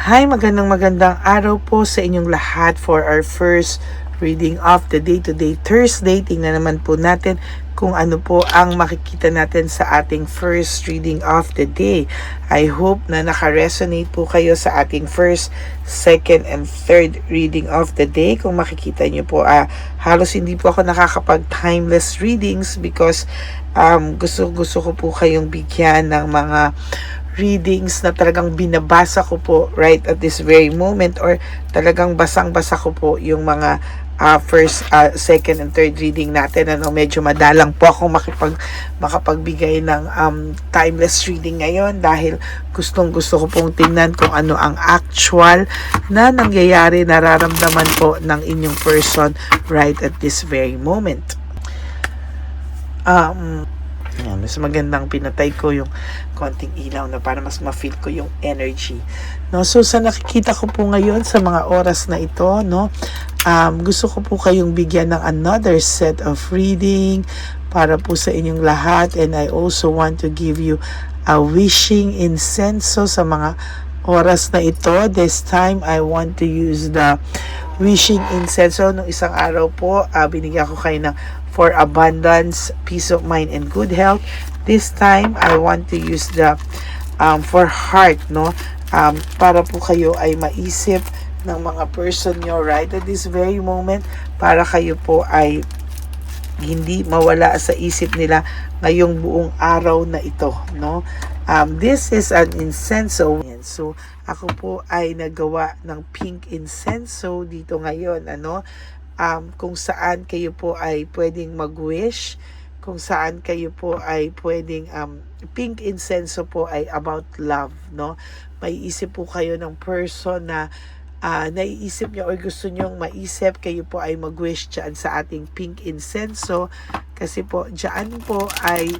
Hi, magandang araw po sa inyong lahat for our first reading of the day. Today, Thursday. Tingnan naman po natin kung ano po ang makikita natin sa ating first reading of the day. I hope na naka-resonate po kayo sa ating first, second, and third reading of the day. Kung makikita nyo po, halos hindi po ako nakakapag-timeless readings because gusto ko po kayong bigyan ng mga readings na talagang binabasa ko po right at this very moment, or talagang basang-basa ko po yung mga first, second, and third reading natin. Medyo madalang po ako makapagbigay ng timeless reading ngayon dahil gusto ko pong tingnan kung ano ang actual na nangyayari, nararamdaman po ng inyong person right at this very moment. Mas magandang pinatay ko yung konting ilaw na para mas ma-feel ko yung energy. So sa nakikita ko po ngayon sa mga oras na ito, gusto ko po kayong bigyan ng another set of reading para po sa inyong lahat, and I also want to give you a wishing incenso sa mga oras na ito. This time I want to use the wishing incenso. Nung isang araw po, binigyan ko kayo ng for abundance, peace of mind, and good health. This time, I want to use the for heart, para po kayo ay maisip ng mga person nyo right at this very moment, para kayo po ay hindi mawala sa isip nila ngayong buong araw na ito, This is an incenso. So, ako po ay nagawa ng pink incenso dito ngayon, kung saan kayo po ay pwedeng mag-wish, kung saan kayo po ay pwedeng, pink incenso po ay about love, May isip po kayo ng person na naiisip nyo or gusto nyong maisip, kayo po ay mag-wish dyan sa ating pink incenso, kasi po dyan po ay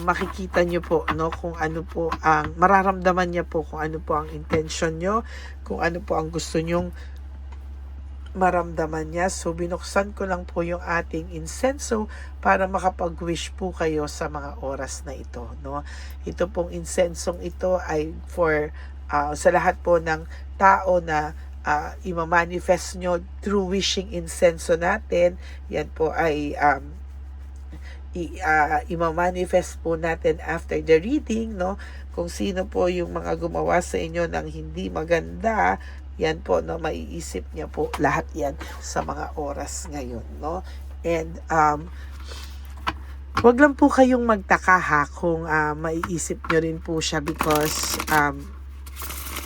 makikita nyo po, kung ano po ang mararamdaman niya po, kung ano po ang intention nyo, kung ano po ang gusto nyong maramdaman niya. So binuksan ko lang po yung ating incenso para makapag-wish po kayo sa mga oras na ito, Ito pong incensong ito ay for sa lahat po ng tao na ima-manifest nyo through wishing incenso natin. Yan po ay ima-manifest po natin after the reading, Kung sino po yung mga gumawa sa inyo ng hindi maganda, yan po, maiisip niya po lahat yan sa mga oras ngayon, And wag lang po kayong magtaka kung maiisip nyo rin po siya, because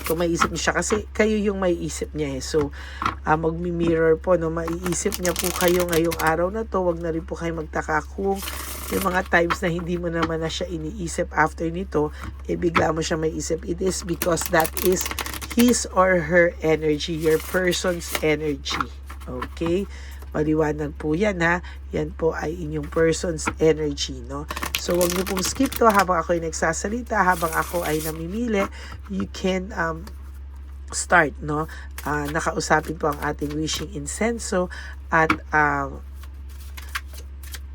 kung maiisip niyo siya, kasi kayo yung maiisip niya So magmi-mirror po, maiisip niya po kayo ngayong araw na to. Wag na rin po kayo magtaka kung yung mga times na hindi mo naman na siya iniisip after nito, bigla mo siya maiisip. It is because that is his or her energy, your person's energy. Okay? Maliwanag po yan, Yan po ay inyong person's energy, So, wag niyo pong skip to habang ako ay nagsasalita, habang ako ay namimili. You can start, nakausapin po ang ating wishing incenso at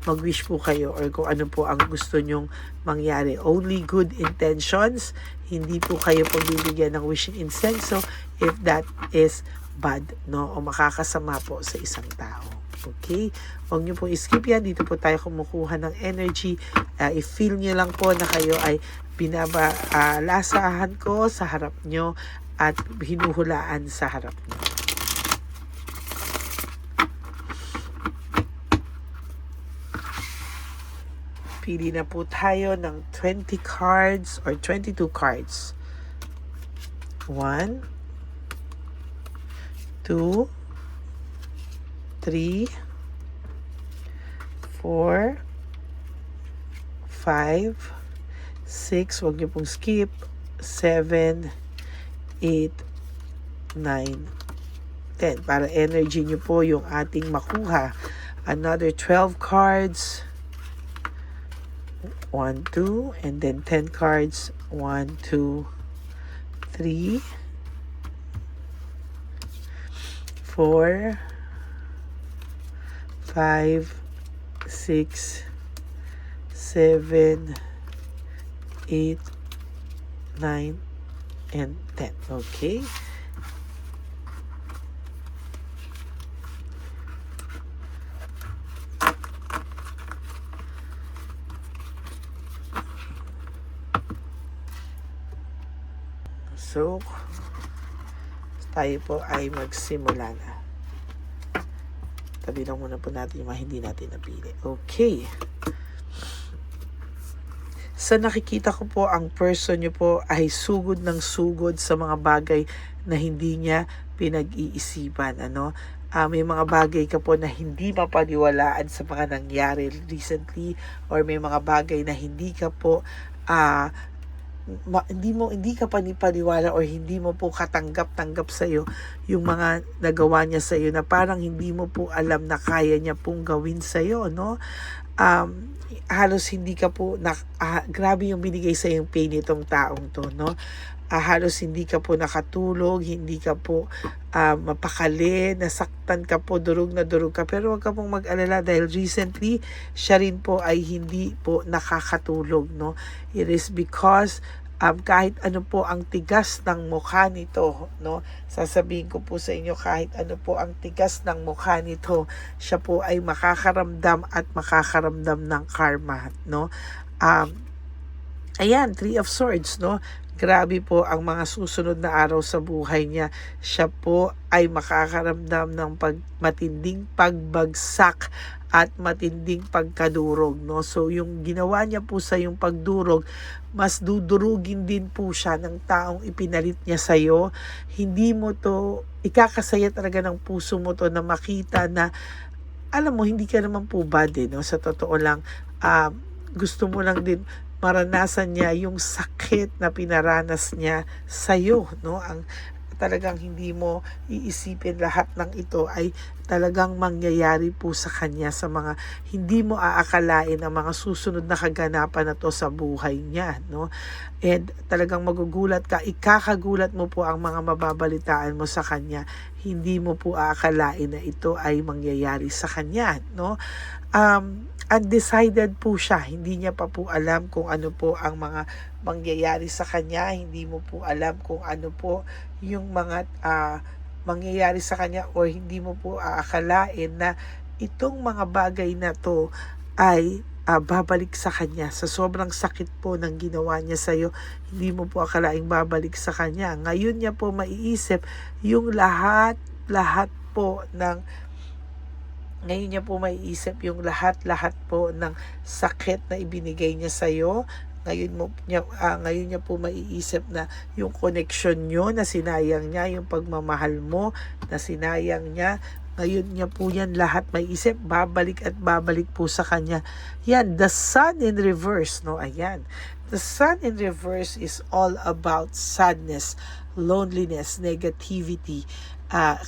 mag-wish po kayo or kung ano po ang gusto nyong mangyari. Only good intentions. Hindi po kayo pagbibigyan ng wishing incenso if that is bad, o makakasama po sa isang tao. Okay? Huwag nyo pong skip yan. Dito po tayo kumukuha ng energy. I-feel nyo lang po na kayo ay binabalasahan ko sa harap nyo at hinuhulaan sa harap nyo. Pili na po tayo ng 20 cards or 22 cards. 1, 2, 3, 4, 5, 6, wag niyo pong skip, 7, 8, 9, 10. Para energy niyo po yung ating makuha. Another 12 cards. 1, 2, and then 10 cards. 1, 2, 3, 4, 5, 6, 7, 8, 9, and 10. Okay? So, tayo po ay magsimula na. Tabi lang muna po natin yung mga hindi natin napili. Okay. Sa nakikita ko po, ang person nyo po ay sugod ng sugod sa mga bagay na hindi niya pinag-iisipan. May mga bagay ka po na hindi mapaniwalaan sa mga nangyari recently, or may mga bagay na hindi ka po hindi ka panipaniwala or hindi mo po katanggap-tanggap sa iyo yung mga nagawa niya sa iyo, na parang hindi mo po alam na kaya niya pong gawin sa iyo, no? Halos hindi ka po grabe yung binigay sa yung pain nitong taong to, no? Halos hindi ka po nakatulog, hindi ka po mapakali, nasaktan ka po, durog na durog ka. Pero wag ka pong mag-alala, dahil recently siya rin po ay hindi po nakakatulog, no? It is because kahit ano po ang tigas ng mukha nito, no? Sasabihin ko po sa inyo, kahit ano po ang tigas ng mukha nito, siya po ay makakaramdam at makakaramdam ng karma, no? Ayan, Three of Swords, no? Grabe po ang mga susunod na araw sa buhay niya. Siya po ay makakaramdam ng matinding pagbagsak at matinding pagkadurog, no? So yung ginawa niya po sa yung pagdurog, mas dudurugin din po siya ng taong ipinalit niya sa iyo. Hindi mo to ikakasaya talaga ng puso mo to na makita na, alam mo, hindi ka naman po bad, no? Sa totoo lang, gusto mo lang din maranasan niya yung sakit na pinaranas niya sa'yo, no? Ang talagang hindi mo iisipin lahat ng ito ay talagang mangyayari po sa kanya, sa mga hindi mo aakalain ang mga susunod na kaganapan na to sa buhay niya, no? And talagang magugulat ka, ikakagulat mo po ang mga mababalitaan mo sa kanya. Hindi mo po aakalain na ito ay mangyayari sa kanya, no? Undecided po siya. Hindi niya pa po alam kung ano po ang mga mangyayari sa kanya. Hindi mo po alam kung ano po yung mga mangyayari sa kanya, or hindi mo po aakalain na itong mga bagay na to ay babalik sa kanya. Sa sobrang sakit po ng ginawa niya sa iyo, hindi mo po akalaing babalik sa kanya. Ngayon niya po maiisip yung lahat po ng ngayon niya po maiisip yung lahat po ng sakit na ibinigay niya sa iyo. Ngayon niya po maiisip na yung connection nyo na sinayang niya, yung pagmamahal mo na sinayang niya. Ngayon niya po yan lahat maiisip, babalik at babalik po sa kanya. Yan, the Sun in reverse, no? Ayan. The Sun in reverse is all about sadness, loneliness, negativity.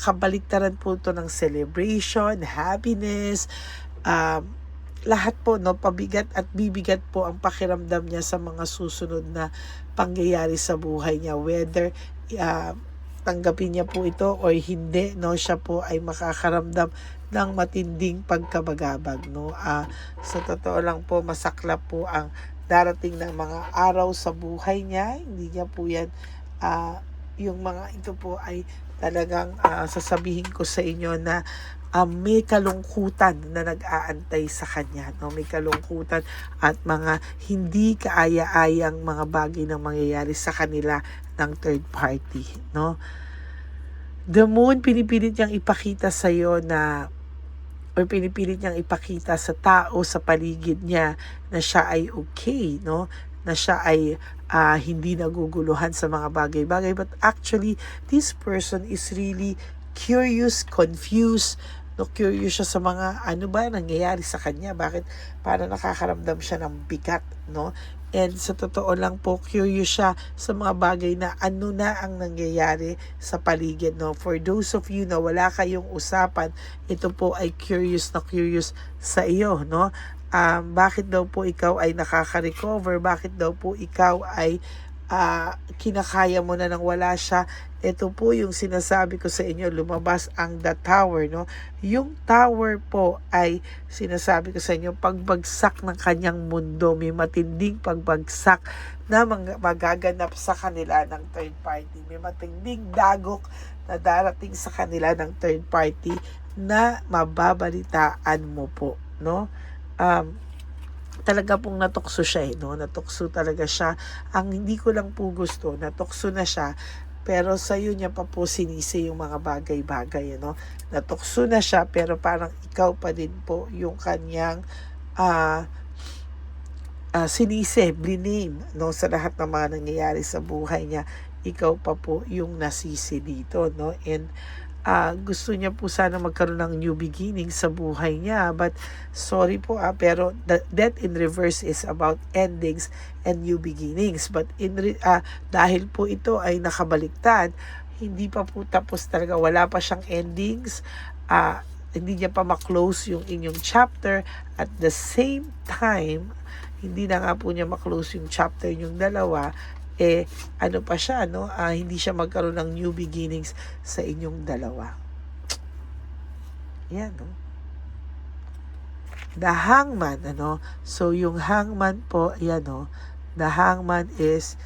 Kabaliktaran po ito ng celebration, happiness, lahat po, no? Pabigat at bibigat po ang pakiramdam niya sa mga susunod na pangyayari sa buhay niya, whether tanggapin niya po ito o hindi, no? Siya po ay makakaramdam ng matinding pagkabagabag, no? Sa totoo lang po, masaklap po ang darating na mga araw sa buhay niya. Hindi niya po yan yung mga ito po ay talagang sasabihin ko sa inyo na may kalungkutan na nag-aantay sa kanya, no? May kalungkutan at mga hindi kaaya-ayang mga bagay na mangyayari sa kanila ng third party, no? The Moon, pinipilit niyang ipakita sa iyo na, or pinipilit niyang ipakita sa tao sa paligid niya na siya ay okay, no? Na siya ay hindi naguguluhan sa mga bagay-bagay. But actually, this person is really curious, confused, no? Curious siya sa mga ano ba nangyayari sa kanya, bakit para nakakaramdam siya ng bigat, no? And sa totoo lang po, curious siya sa mga bagay na ano na ang nangyayari sa paligid, no? For those of you na wala kayong usapan, ito po ay curious na curious sa iyo, no? Bakit daw po ikaw ay nakaka-recover? Bakit daw po ikaw ay kinakaya mo na nang wala siya. Ito po yung sinasabi ko sa inyo, lumabas ang The Tower, no? Yung tower po ay sinasabi ko sa inyo, pagbagsak ng kanyang mundo, may matinding pagbagsak na magaganap sa kanila ng third party. May matinding dagok na darating sa kanila ng third party na mababalitaan mo po, no? Talaga pong natukso siya no? Natukso talaga siya. Ang hindi ko lang po gusto, natukso na siya, pero sa'yo niya pa po sinisi yung mga bagay-bagay, no? Natukso na siya, pero parang ikaw pa din po yung kanyang sinisi, blame, no? Sa lahat ng mga nangyayari sa buhay niya, ikaw pa po yung nasisi dito, no? And gusto niya po sana magkaroon ng new beginning sa buhay niya, but sorry po pero Death in Reverse is about endings and new beginnings, but dahil po ito ay nakabaliktad, hindi pa po tapos talaga, wala pa siyang endings, hindi niya pa ma-close yung inyong chapter. At the same time, hindi na nga po niya ma-close yung chapter yung dalawa, ano pa siya, no? Hindi siya magkaroon ng new beginnings sa inyong dalawa. Yan, no? The Hangman, ano? So, yung Hangman po, yan, no? The Hangman is,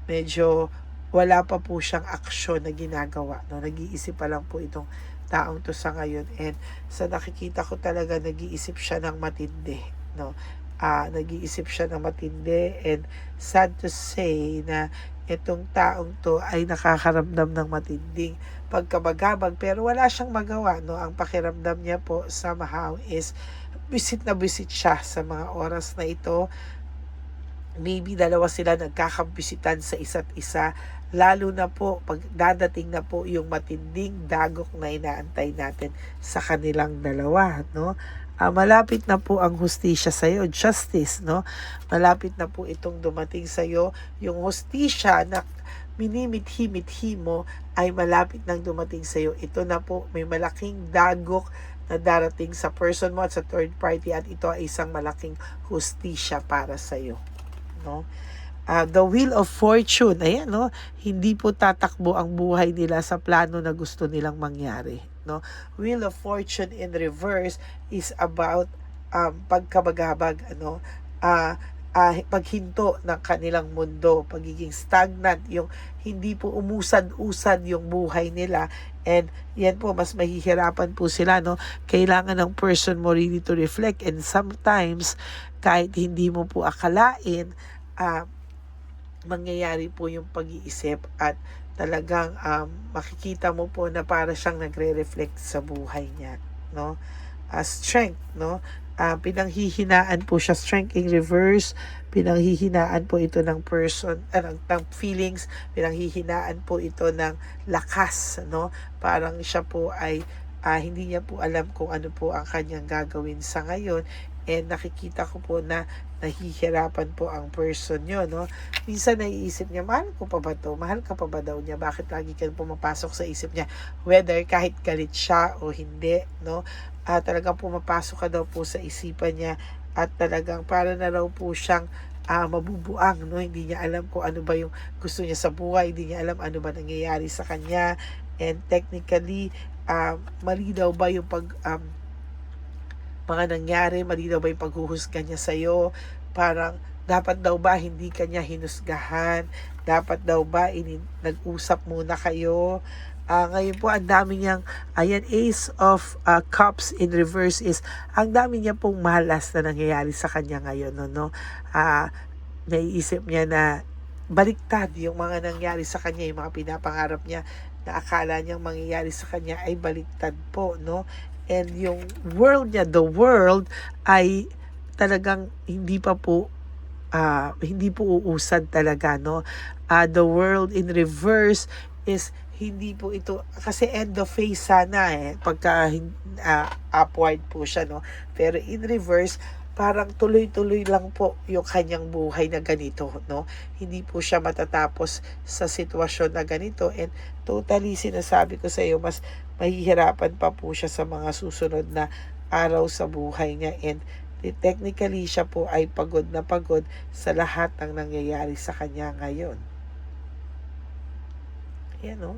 medyo wala pa po siyang aksyon na ginagawa, no? Nag-iisip pa lang po itong taong to sa ngayon, and sa nakikita ko talaga, nag-iisip siya ng matindi, no? Nag-iisip siya ng matindi, and sad to say na itong taong to ay nakakaramdam ng matinding pagkabagabag, pero wala siyang magawa, no? Ang pakiramdam niya po somehow is visit na visit siya sa mga oras na ito. Maybe dalawa sila nagkakabisitan sa isa't isa, lalo na po pag dadating na po yung matinding dagok na inaantay natin sa kanilang dalawa, no? Malapit na po ang hustisya sa iyo, justice, no? Malapit na po itong dumating sa iyo, yung hustisya na minimithi-mithi mo ay malapit nang dumating sa iyo. Ito na po, may malaking dagok na darating sa person mo at sa third party, at ito ay isang malaking hustisya para sa iyo, no? The Wheel of Fortune, ayan, no? Hindi po tatakbo ang buhay nila sa plano na gusto nilang mangyari, no? Wheel of Fortune in reverse is about pagkabagabag, ano? Paghinto ng kanilang mundo, pagiging stagnant, yung hindi po umusad-usad yung buhay nila, and yan po, mas mahihirapan po sila, no? Kailangan ng person mo really to reflect, and sometimes kahit hindi mo po akalain, mangyayari po yung pag-iisip, at talagang makikita mo po na para siyang nagre-reflect sa buhay niya, no? Strength, no? Pinanghihinaan po siya, strength in reverse, pinanghihinaan po ito ng person, ng feelings, pinanghihinaan po ito ng lakas, no? Parang siya po ay hindi niya po alam kung ano po ang kanyang gagawin sa ngayon, and nakikita ko po na nahihirapan po ang person nyo, no? Minsan naiisip niya, mahal ko pa ba to? Mahal ka pa ba daw niya? Bakit lagi ka pumapasok sa isip niya? Whether kahit galit siya o hindi, no? Talagang pumapasok ka daw po sa isipan niya, at talagang para na raw po siyang mabubuang, no? Hindi niya alam kung ano ba yung gusto niya sa buhay, hindi niya alam ano ba nangyayari sa kanya, and technically, mali daw ba yung mga nangyari, mali daw ba yung paghuhusga niya sa'yo, parang dapat daw ba hindi kanya hinusgahan, dapat daw ba nag-usap muna kayo. Ngayon po, ang dami niyang, ayan, Ace of Cups in reverse is, ang dami niya pong malas na nangyayari sa kanya ngayon, no? Naiisip niya na baliktad yung mga nangyari sa kanya, yung mga pinapangarap niya na akala niyang mangyayari sa kanya ay baliktad po, no? And yung world niya, the world, ay talagang hindi po uusad talaga, no? The world in reverse is hindi po ito, kasi end of phase sana pagka upward po siya, no? Pero in reverse, parang tuloy-tuloy lang po yung kanyang buhay na ganito, no? Hindi po siya matatapos sa sitwasyon na ganito, and totally sinasabi ko sa iyo, mas mahihirapan pa po siya sa mga susunod na araw sa buhay niya, and technically siya po ay pagod na pagod sa lahat ng nangyayari sa kanya ngayon. Yan, no?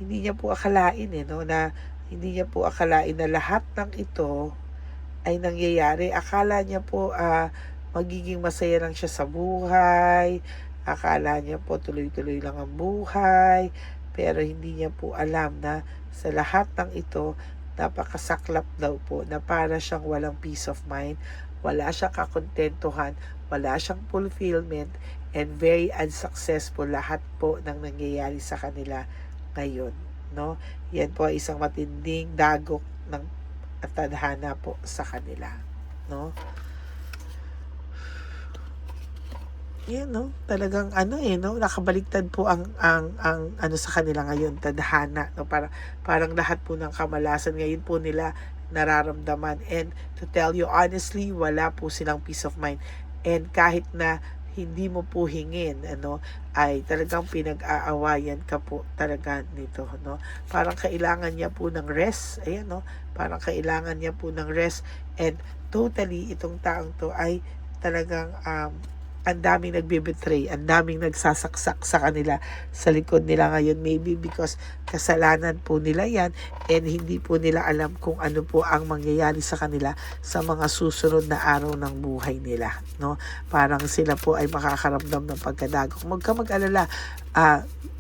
Hindi niya po akalain no, na hindi niya po akalain na lahat ng ito ay nangyayari. Akala niya po magiging masaya lang siya sa buhay. Akala niya po tuloy-tuloy lang ang buhay. Pero hindi niya po alam na sa lahat ng ito, napakasaklap daw po na para siyang walang peace of mind, wala siyang kakontentuhan, wala siyang fulfillment, and very unsuccessful lahat po ng nangyayari sa kanila ngayon, no? Yan po ay isang matinding dagok ng tadhana po sa kanila, no? Yan, no? Talagang no, nakabaliktad po ang ano sa kanila ngayon, tadhana, no? Parang lahat po ng kamalasan ngayon po nila nararamdaman, and to tell you honestly, wala po silang peace of mind, and kahit na hindi mo po hingin, ay talagang pinag-aawayan ka po talaga nito, no? Parang kailangan niya po ng rest, ayan, no? Parang kailangan niya po ng rest, and totally itong taong to ay talagang ang daming nagbe-betray, ang daming nagsasaksak sa kanila, sa likod nila ngayon, maybe because kasalanan po nila yan, and hindi po nila alam kung ano po ang mangyayari sa kanila sa mga susunod na araw ng buhay nila, no? Parang sila po ay makakaramdam ng pagkadagok. Huwag ka mag-alala,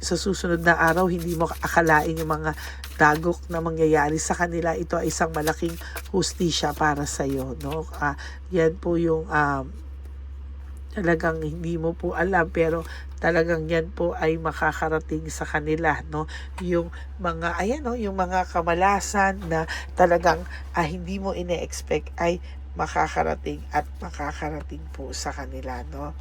sa susunod na araw, hindi mo akalain yung mga dagok na mangyayari sa kanila. Ito ay isang malaking hustisya para sa iyo, no? Yan po yung talagang hindi mo po alam, pero talagang yan po ay makakarating sa kanila, no? Yung mga yung mga kamalasan na talagang hindi mo ine-expect ay makakarating at makakarating po sa kanila, no?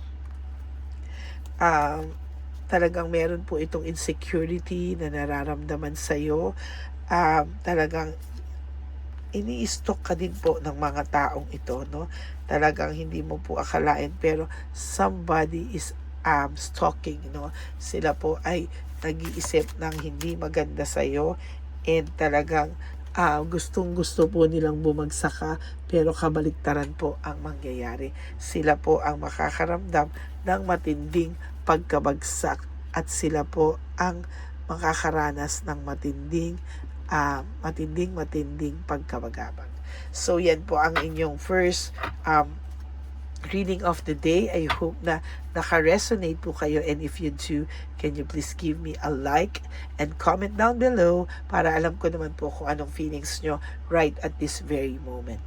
Talagang meron po itong insecurity na nararamdaman sa iyo. Talagang ini-stalk ka din po ng mga taong ito, no? Talagang hindi mo po akalain, pero somebody is stalking, no? Sila po ay nag-iisip ng hindi maganda sa iyo, and talagang gustong-gusto po nilang bumagsak ka, pero kabaliktaran po ang mangyayari. Sila po ang makakaramdam ng matinding pagkabagsak, at sila po ang makakaranas ng matinding pagkabagabag. So yan po ang inyong first reading of the day. I hope na naka-resonate po kayo, and if you do, can you please give me a like and comment down below para alam ko naman po kung anong feelings nyo right at this very moment.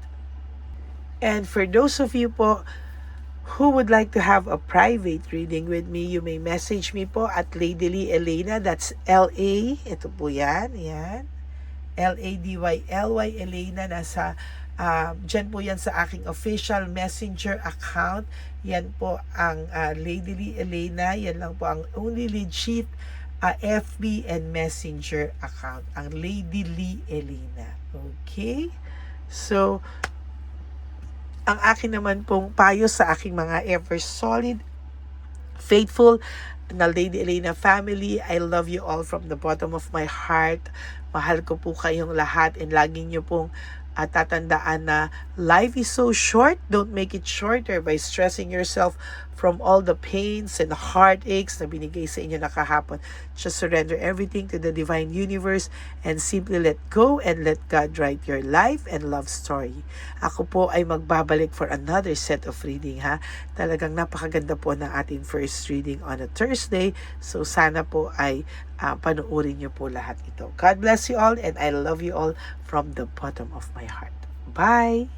And for those of you po who would like to have a private reading with me, you may message me po at Ladyly Elena. That's L-A, ito po yan, Ladyly Elena. Nasa dyan po yan sa aking official messenger account. Yan po ang Ladyly Elena. Yan lang po ang only legit FB and messenger account, ang Ladyly Elena. Okay, so ang akin naman pong payo sa aking mga ever solid, faithful na Lady Elena family, I love you all from the bottom of my heart. Mahal ko po kayong lahat, and lagi nyo pong tatandaan na life is so short. Don't make it shorter by stressing yourself from all the pains and heartaches na binigay sa inyo na kahapon. Just surrender everything to the divine universe and simply let go and let God write your life and love story. Ako po ay magbabalik for another set of reading, ha. Talagang napakaganda po ng ating first reading on a Thursday. So sana po ay panuorin niyo po lahat ito. God bless you all, and I love you all from the bottom of my heart. Bye!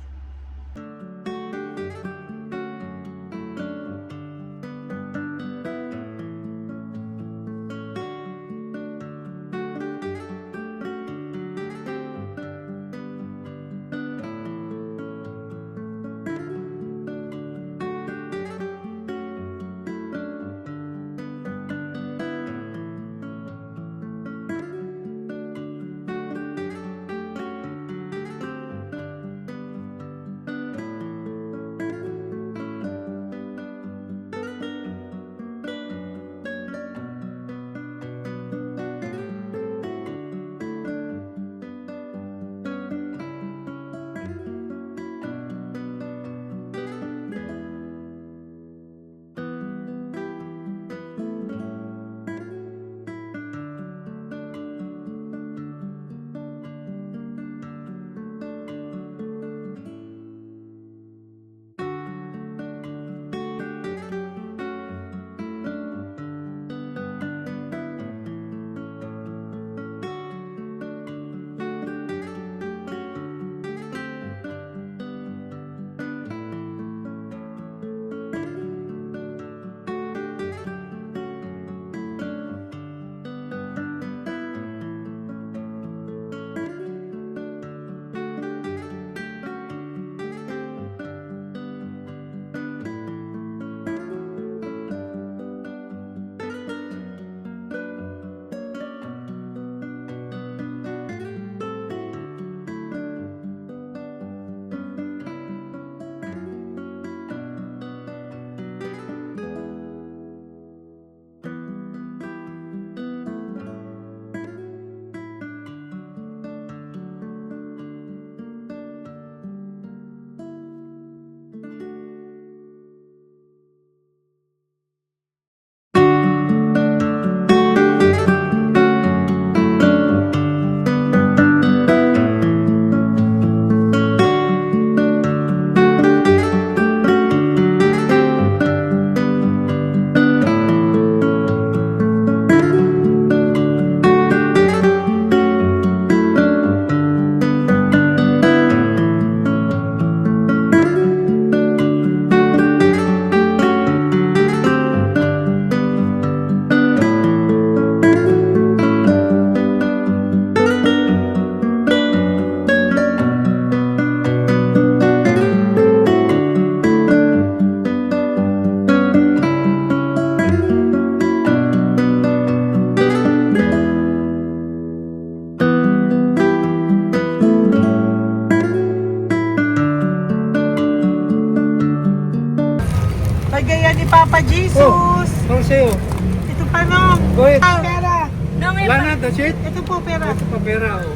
Ito pa no. Go ahead. Pera. Wala na, that's it. Ito po pera. Ito pa pera, oh.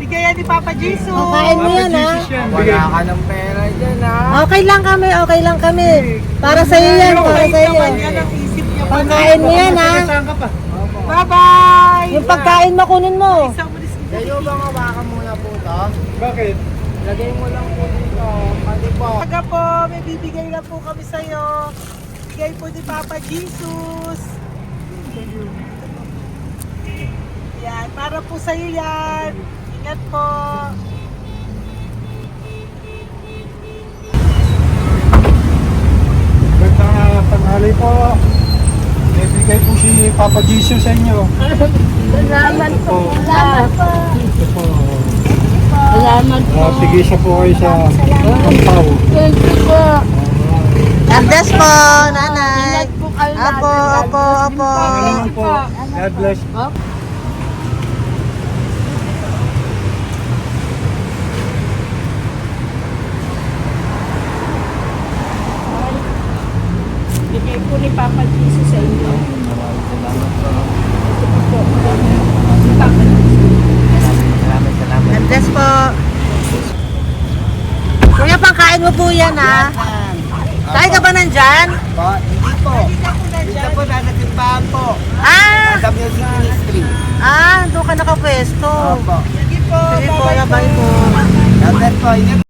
Bigayan ni Papa Jesus. Kain mo yan, ha? Jesus yan. Wala ka ng pera dyan, ha? Okay lang kami, okay lang kami. Para sa iyo yan, para sa iyo. Naman yan ang isip niya. Pagkain mo yan, ha? Saan ka pa? Bye-bye. Yung pagkain mo, kunin mo. Isang malis kita. Kayo bang hawakan muna po ito? Bakit? Lagay mo lang po dito. Pati po. Taga po, may bibigay lang po kami sa'yo. Bigay po ni Papa Jesus. Yan, para po sa'yo yan. Ingat po. Magandang tanghali po. May bigay po si Papa Jesus sa inyo. Salamat po. Salamat po. Ito po. Salamat po. Sige siya po kayo sa Ampaw. Thank you po. God bless po, nanay. Apo, apo, apo. Pangalaman po. God bless. Bigay po ni Papa Jesus sa inyo. God bless po. Kuya, pangkain mo po yan, ha? Kain ka ba nandyan? Po, hindi po. Dito po, nasa timbahan po. Ah! Sa music ministry. Doon ka nakapwesto. Opo. Sige po, bye po. God bless po. Ingat.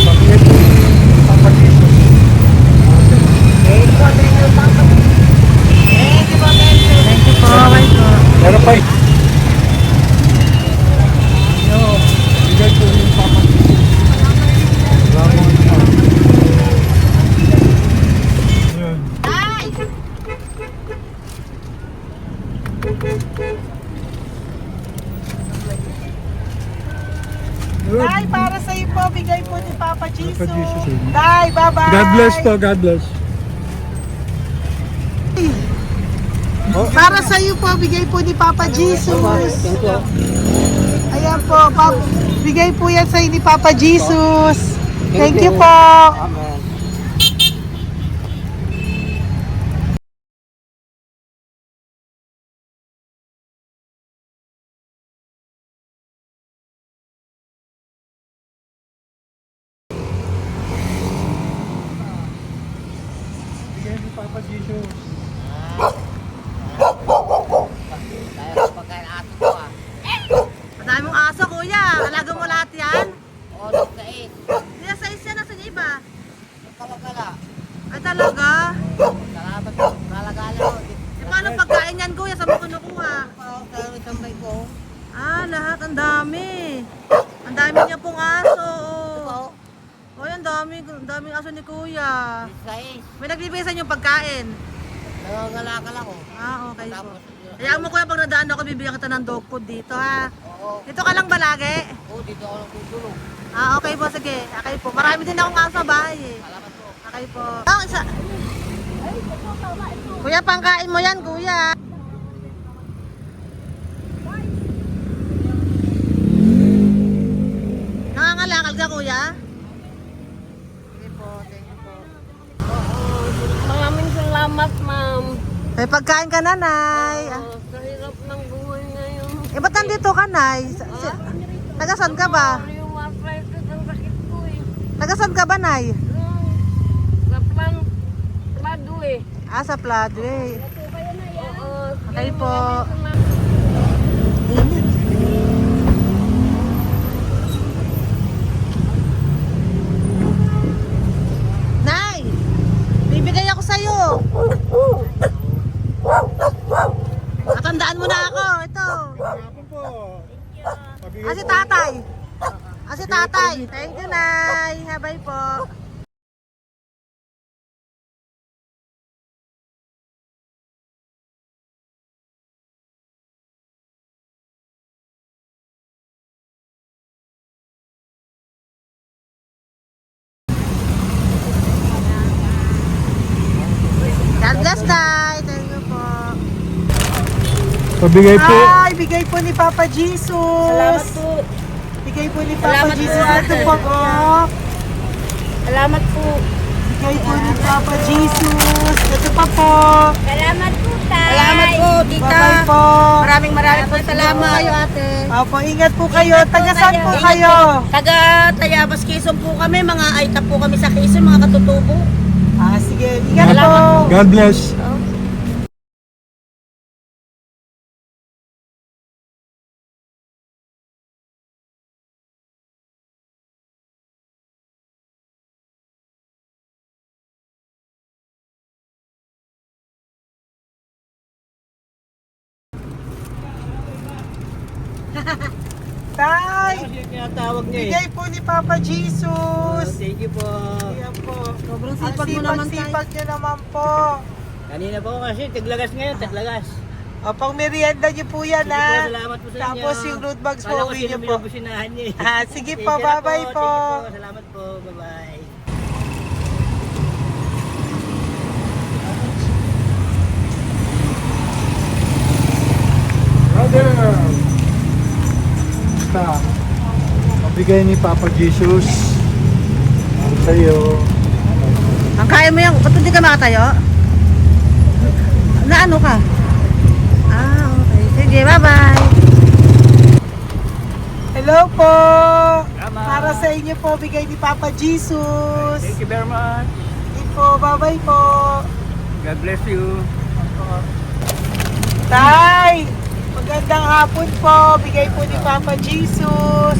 Pagkakit po ni Papa Jesus. Thank you po, bye po. Meron pa eh. Yo, bigay po ni Papa Jesus. Salamat po. Yun. Good. Tay, para sa iyo po, bigay po ni Papa Jesus. Papa Jesus. Tay, bye-bye. God bless po, God bless. Para sa iyo po, bigay po ni Papa Jesus. Ayan po, bigay po yan sa iyo ni Papa Jesus. Thank you po. Amen. Bigay ni Papa Jesus. Kaya pagkain ato po ah. Madami mong aso, kuya. Alaga mo lahat yan. Oras sa 8. Hindi, sa isa na sa iba. Kalagala. Ay, talaga? Salamat po. Kalagala po. E, paano pagkain yan, kuya? Saan mo kinukuha? Kaya tambay ko. Lahat. Ang dami. Ang dami niya pong aso. Ito. Ang daming aso ni kuya. Sa 8. May nagbibigay sa inyo pagkain. Nangangalakal ako. Okay po. Tapos, Hayaan mo kuya, pag nadaan ako, bibigyan kita ng dog food dito, ha? oo. Dito ka lang ba lagi? Dito ako nagtutulong. Okay po, sige. Okay po. Marami din akong aso sa bahay, eh. Salamat po. Okay po. Isa. Kuya, pangkain mo yan, kuya. Nangangalakal ka, kuya? Sige po, thank you po. Maraming salamat, ma'am. May pagkain ka, nanay. Sa hirap ng buhay ngayon. Ba't nandito ka, nay? Nagasan ka ba? Yung arthritis ang sakit ko eh. Nagasan ka ba, nay? Sa plado eh. Sa Pladway. Oo. Okay po. Nay! Bibigay ako sa'yo. Natandaan mo na ako. Ito. Ako po. Si tatay. Si tatay. Thank you, Nay. Habay po. God bless, Tay. Thank you po. Pabigay po. Bigay po ni Papa Jesus. Salamat po. Bigay bigay po ni Papa Salamat po, Jesus. ate. Ito po, oh. Salamat po. Bigay po ni Papa Jesus. Ito pa po. Salamat po, tay. Salamat po, tita. Bye-bye po. Maraming po salamat. Kayo, ate. Opo, ingat po kayo. Taga saan po Ingat kayo? Taga Tayabas, Quezon po kami. Mga Aita po kami sa Quezon, mga katutubo. Sige, ingat po. Salamat God bless. Tay, Tinatawag niya bigay po ni Papa Jesus. Thank you po. Ayan po. Sobrang Ang sipag mo naman, tay. sipag niyo naman po. Kanina po kasi, taglagas ngayon, taglagas. O, pang merienda niyo po yan, Sige po, ha? salamat po sa inyo. Tapos yung road bags po, Kala ko uwi sino niyo po. binubusinahan niya eh. Sige Thank po, you na bye-bye po. Thank you po, salamat po, bye-bye. Brother, basta, mabigay ni Papa Jesus sa'yo. Ang kaya mo yan, ba't hindi ka makatayo? Na ano ka? Okay. Sige, bye-bye. Hello po. Tama. Para sa inyo po, bigay ni Papa Jesus. Thank you very much. Sige po, bye-bye po. God bless you. Tay, magandang hapon po. Bigay po ni Papa Jesus.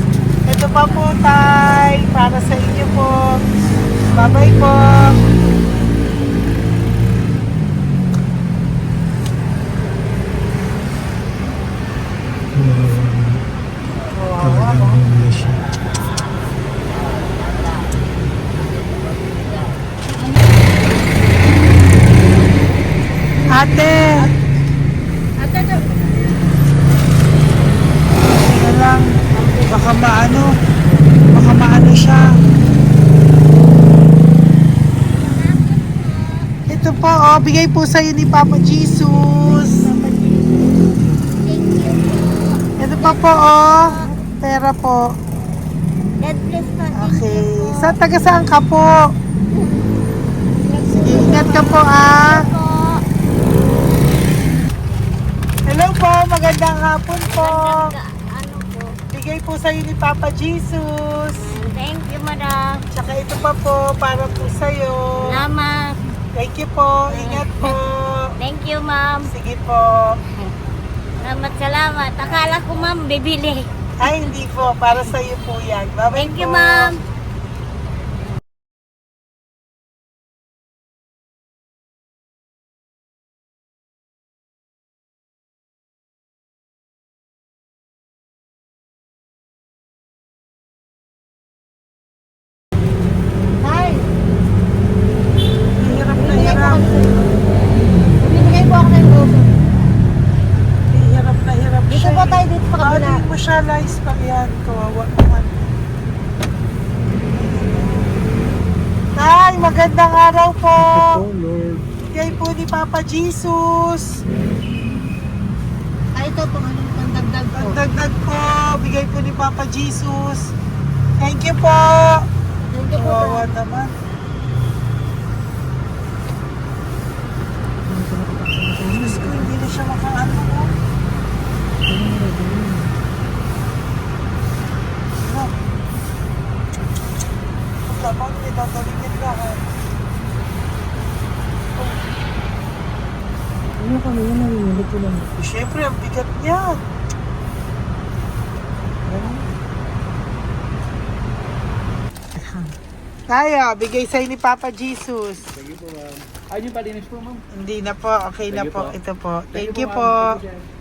Ito pa po, Tay. Para sa inyo po. Bye-bye po. Ate, Ate, na lang. Baka maano siya. Ito po, bigay po sa'yo ni Papa Jesus. Ito pa po, pera po. God bless po. Okay. Taga saan ka po? Sige, ingat ka po, Hello po, magandang hapon po. Ano po? Bigay po sa'yo ni Papa Jesus. Thank you, madam. Tsaka ito pa po, para po sa'yo. Salamat. Thank you po, ingat po. Thank you, ma'am. Sige po. Salamat. Akala ko, ma'am, bibili. Ay, hindi po, para sa'yo po yan. Bye-bye Thank you, po. ma'am. Hi. Hirap na hirap. Bibigay po ako ng goso. Hirap Dito siya. po tayo, dito sa kabila. Hindi mo siya lies pa yan. Kawawa naman. Hi, magandang araw po. Oh Lord. Bigay po ni Papa Jesus. Ito po, anong pandagdag po? Dagdag po, bigay po ni Papa Jesus. Thank you po. Thank you po. Kawawa naman. Diyos ko, hindi na siya makaano. Dapat may dadalhin niya lahat. Ano kami yun, nanginginig ko lang. Siyempre, ang bigat niyan. Tayo, bigay sa'yo ni Papa Jesus. Thank you po, ma'am. Ay, yung palinis po, ma'am. Hindi na po, okay na Thank you po. po. Ito po. Thank you ma'am. po. Thank you, sir.